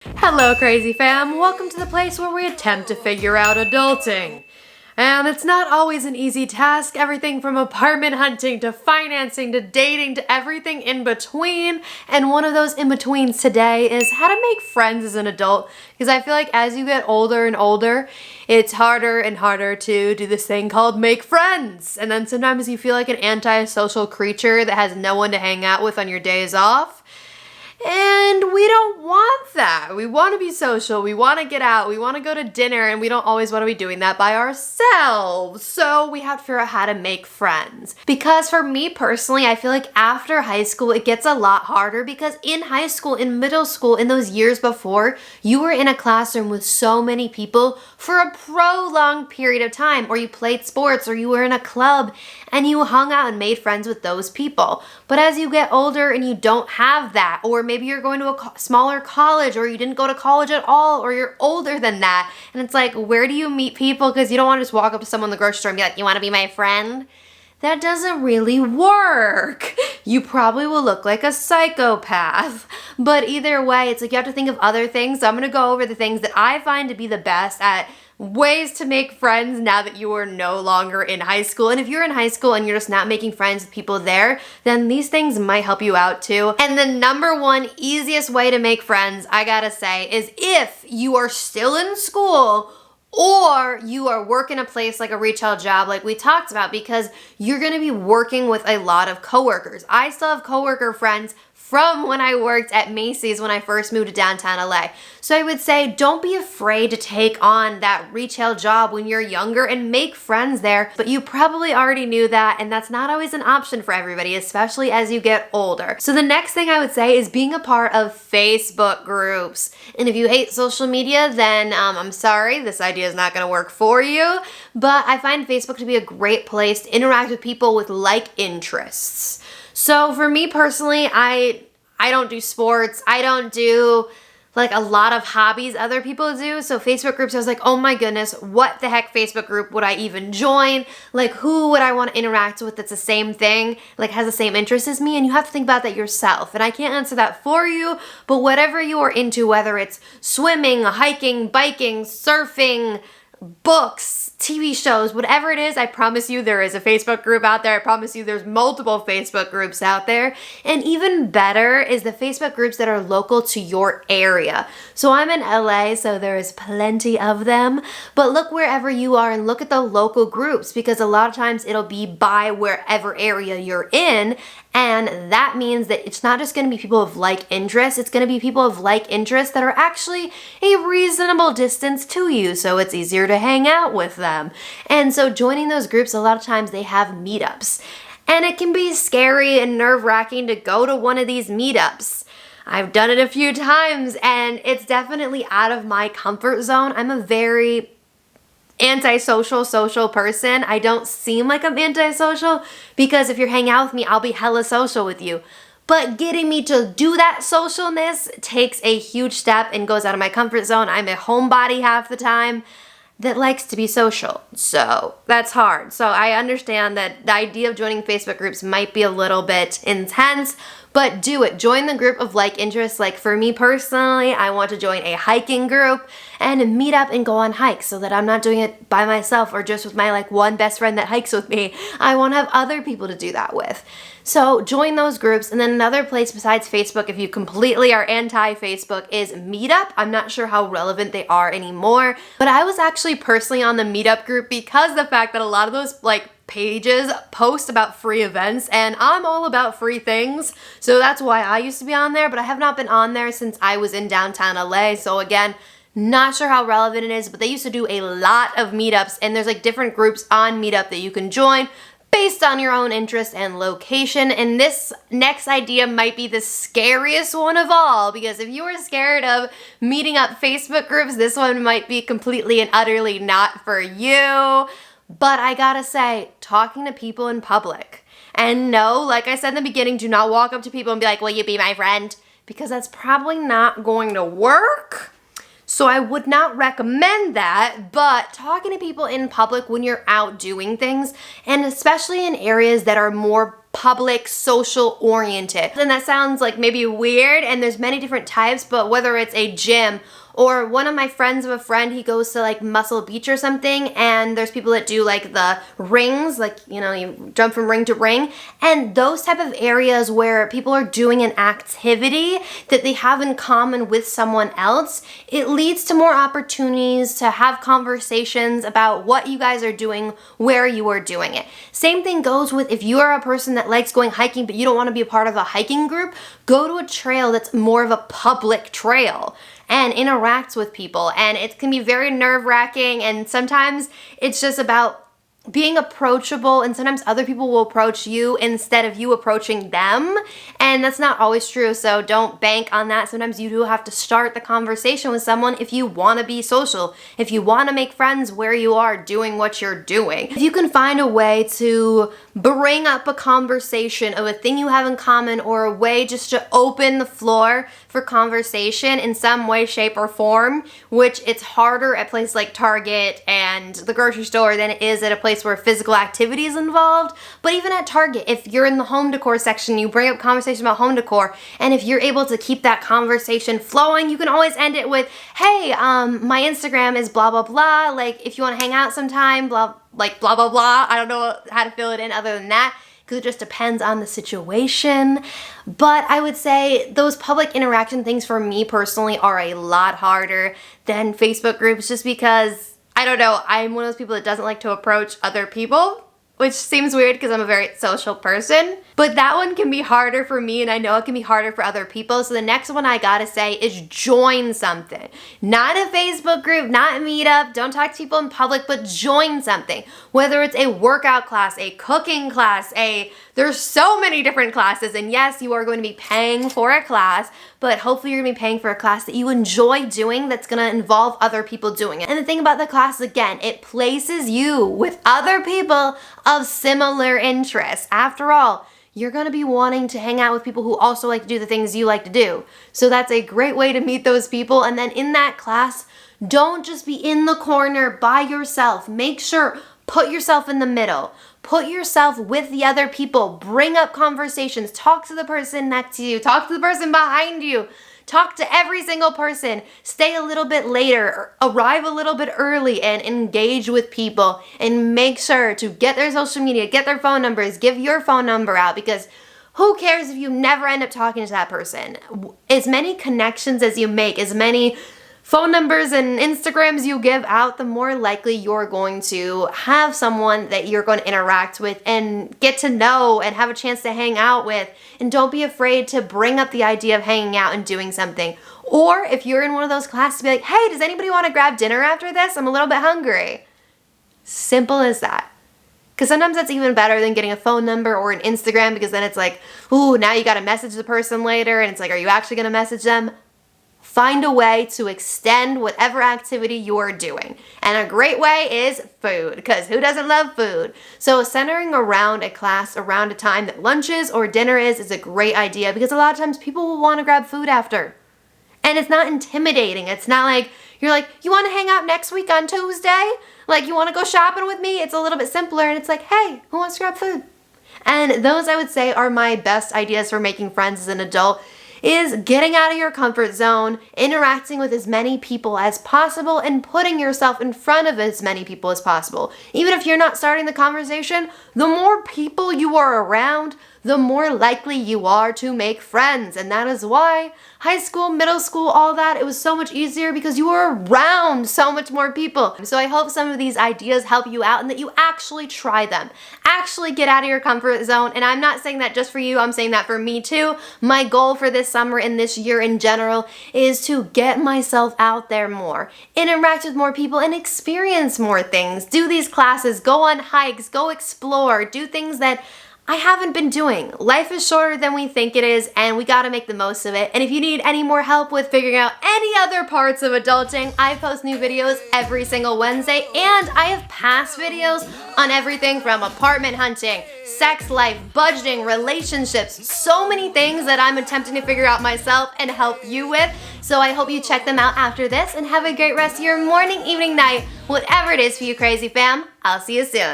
Hello, crazy fam. Welcome to the place where we attempt to figure out adulting. And it's not always an easy task, everything from apartment hunting to financing to dating to everything in between. And one of those in-betweens today is how to make friends as an adult. Because I feel like as you get older and older, it's harder and harder to do this thing called make friends. And then sometimes you feel like an antisocial creature that has no one to hang out with on your days off. And we don't want that. We want to be social. We want to get out. We want to go to dinner, and we don't always want to be doing that by ourselves. So we have to figure out how to make friends. Because for me personally, I feel like after high school, it gets a lot harder because in high school, in middle school, in those years before, you were in a classroom with so many people for a prolonged period of time, or you played sports, or you were in a club, and you hung out and made friends with those people. But as you get older and you don't have that, or maybe you're going to a smaller college, or you didn't go to college at all, or you're older than that, and it's like, where do you meet people? Because you don't want to just walk up to someone in the grocery store and be like, you want to be my friend? That doesn't really work. You probably will look like a psychopath. But either way, it's like you have to think of other things. So I'm going to go over the things that I find to be the best at ways to make friends now that you are no longer in high school. And if you're in high school and you're just not making friends with people there, then these things might help you out too. And the number one easiest way to make friends, I gotta say, is if you are still in school or you are working a place like a retail job like we talked about, because you're gonna be working with a lot of coworkers. I still have coworker friends from when I worked at Macy's when I first moved to downtown LA. So I would say don't be afraid to take on that retail job when you're younger and make friends there. But you probably already knew that, and that's not always an option for everybody, especially as you get older. So the next thing I would say is being a part of Facebook groups. And if you hate social media, then I'm sorry, this idea is not gonna work for you. But I find Facebook to be a great place to interact with people with like interests. So for me personally, I don't do sports. I don't do like a lot of hobbies other people do. So Facebook groups, I was like, oh my goodness, what the heck Facebook group would I even join? Like who would I want to interact with that's the same thing, like has the same interest as me? And you have to think about that yourself. And I can't answer that for you, but whatever you are into, whether it's swimming, hiking, biking, surfing, books, TV shows, whatever it is, I promise you there is a Facebook group out there. I promise you there's multiple Facebook groups out there. And even better is the Facebook groups that are local to your area. So I'm in LA, so there is plenty of them. But look wherever you are and look at the local groups, because a lot of times it'll be by wherever area you're in. And that means that it's not just going to be people of like interest, it's going to be people of like interest that are actually a reasonable distance to you, so it's easier to hang out with them. And so joining those groups, a lot of times they have meetups. And it can be scary and nerve-wracking to go to one of these meetups. I've done it a few times, and it's definitely out of my comfort zone. I'm a very antisocial, social person. I don't seem like I'm antisocial because if you're hanging out with me, I'll be hella social with you. But getting me to do that socialness takes a huge step and goes out of my comfort zone. I'm a homebody half the time that likes to be social. So that's hard. So I understand that the idea of joining Facebook groups might be a little bit intense, but do it. Join the group of like interests. Like for me personally, I want to join a hiking group and meet up and go on hikes so that I'm not doing it by myself or just with my like one best friend that hikes with me. I want to have other people to do that with. So join those groups. And then another place besides Facebook, if you completely are anti-Facebook, is Meetup. I'm not sure how relevant they are anymore, but I was actually personally on the Meetup group because the fact that a lot of those like pages post about free events, and I'm all about free things. So that's why I used to be on there, but I have not been on there since I was in downtown LA. So again, not sure how relevant it is, but they used to do a lot of meetups, and there's like different groups on Meetup that you can join based on your own interest and location. And this next idea might be the scariest one of all, because if you are scared of meeting up Facebook groups, this one might be completely and utterly not for you. But I gotta say, talking to people in public. And no, like I said in the beginning, do not walk up to people and be like, will you be my friend? Because that's probably not going to work. So I would not recommend that, but talking to people in public when you're out doing things, and especially in areas that are more public, social oriented. And that sounds like maybe weird, and there's many different types, but whether it's a gym or one of my friends of a friend, he goes to like Muscle Beach or something, and there's people that do like the rings, like, you know, you jump from ring to ring, and those type of areas where people are doing an activity that they have in common with someone else, it leads to more opportunities to have conversations about what you guys are doing, where you are doing it. Same thing goes with if you are a person that likes going hiking but you don't want to be a part of a hiking group, go to a trail that's more of a public trail and interacts with people. And it can be very nerve-wracking, and sometimes it's just about being approachable, and sometimes other people will approach you instead of you approaching them, and that's not always true, so don't bank on that. Sometimes you do have to start the conversation with someone if you want to be social, if you want to make friends where you are doing what you're doing. If you can find a way to bring up a conversation of a thing you have in common, or a way just to open the floor for conversation in some way, shape, or form, which it's harder at places like Target and the grocery store than it is at a place where physical activity is involved. But even at Target, if you're in the home decor section, you bring up conversation about home decor, and if you're able to keep that conversation flowing, you can always end it with, hey, my Instagram is blah, blah, blah. Like, if you want to hang out sometime, blah, like blah, blah, blah. I don't know how to fill it in other than that, because it just depends on the situation. But I would say those public interaction things for me personally are a lot harder than Facebook groups, just because, I don't know, I'm one of those people that doesn't like to approach other people, which seems weird because I'm a very social person. But that one can be harder for me, and I know it can be harder for other people. So the next one I gotta say is join something. Not a Facebook group, not a meetup, don't talk to people in public, but join something. Whether it's a workout class, a cooking class, there's so many different classes, and yes, you are going to be paying for a class, but hopefully you're gonna be paying for a class that you enjoy doing, that's gonna involve other people doing it. And the thing about the class, again, it places you with other people of similar interests. After all, you're gonna be wanting to hang out with people who also like to do the things you like to do. So that's a great way to meet those people. And then in that class, don't just be in the corner by yourself. Make sure, put yourself in the middle. Put yourself with the other people. Bring up conversations. Talk to the person next to you. Talk to the person behind you. Talk to every single person. Stay a little bit later, arrive a little bit early, and engage with people. And make sure to get their social media, get their phone numbers, give your phone number out, because who cares if you never end up talking to that person? As many connections as you make, as many phone numbers and Instagrams you give out, the more likely you're going to have someone that you're going to interact with and get to know and have a chance to hang out with. And don't be afraid to bring up the idea of hanging out and doing something. Or if you're in one of those classes, be like, hey, does anybody want to grab dinner after this? I'm a little bit hungry. Simple as that. Because sometimes that's even better than getting a phone number or an Instagram, because then it's like, ooh, now you got to message the person later, and it's like, are you actually going to message them? Find a way to extend whatever activity you're doing. And a great way is food, because who doesn't love food? So centering around a class, around a time that lunch is or dinner is a great idea, because a lot of times people will want to grab food after. And it's not intimidating. It's not like, you're like, you want to hang out next week on Tuesday? Like, you want to go shopping with me? It's a little bit simpler, and it's like, hey, who wants to grab food? And those, I would say, are my best ideas for making friends as an adult, is getting out of your comfort zone, interacting with as many people as possible, and putting yourself in front of as many people as possible. Even if you're not starting the conversation, the more people you are around, the more likely you are to make friends. And that is why high school, middle school, all that, it was so much easier, because you were around so much more people. So I hope some of these ideas help you out, and that you actually try them. Actually get out of your comfort zone. And I'm not saying that just for you, I'm saying that for me too. My goal for this summer and this year in general is to get myself out there more, interact with more people, and experience more things. Do these classes, go on hikes, go explore, do things that I haven't been doing. Life is shorter than we think it is, and we gotta make the most of it. And if you need any more help with figuring out any other parts of adulting, I post new videos every single Wednesday, and I have past videos on everything from apartment hunting, sex life, budgeting, relationships, so many things that I'm attempting to figure out myself and help you with. So I hope you check them out after this, and have a great rest of your morning, evening, night, whatever it is for you, crazy fam. I'll see you soon.